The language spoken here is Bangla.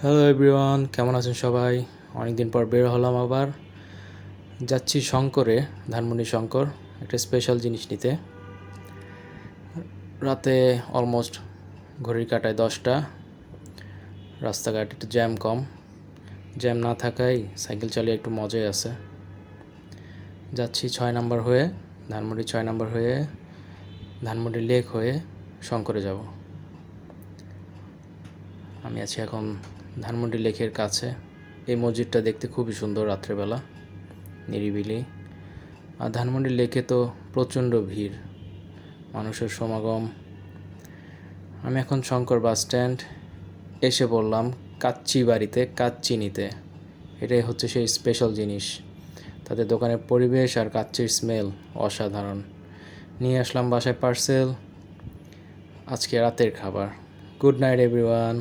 হ্যালো এভরিওয়ান, কেমন আছেন সবাই? অনেকদিন পর বের হলাম আবার। যাচ্ছি শঙ্করে, ধানমন্ডি শঙ্কর, একটা স্পেশাল জিনিস নিতে। রাতে অলমোস্ট ঘড়ির কাঁটায় 10টা। রাস্তাঘাট একটু জ্যাম কম, জ্যাম না থাকায় সাইকেল চালিয়ে একটু মজাই আছে। যাচ্ছি 6 নম্বর হয়ে, ধানমন্ডি 6 নম্বর হয়ে, ধানমন্ডি লেক হয়ে শঙ্করে যাব। আমি আছি এখন ধানমন্ডি লেকের কাছে। এই মসজিদটা দেখতে খুবই সুন্দর রাত্রেবেলা, নিরিবিলি। আর ধানমন্ডি লেকে তো প্রচণ্ড ভিড়, মানুষের সমাগম। আমি এখন শঙ্কর বাস স্ট্যান্ড এসে পড়লাম কাচ্চি বাড়িতে কাচ্চি নিতে। এটাই হচ্ছে সেই স্পেশাল জিনিস। তাদের দোকানের পরিবেশ আর কাচ্চির স্মেল অসাধারণ। নিয়ে আসলাম বাসায় পার্সেল, আজকে রাতের খাবার। Good night everyone.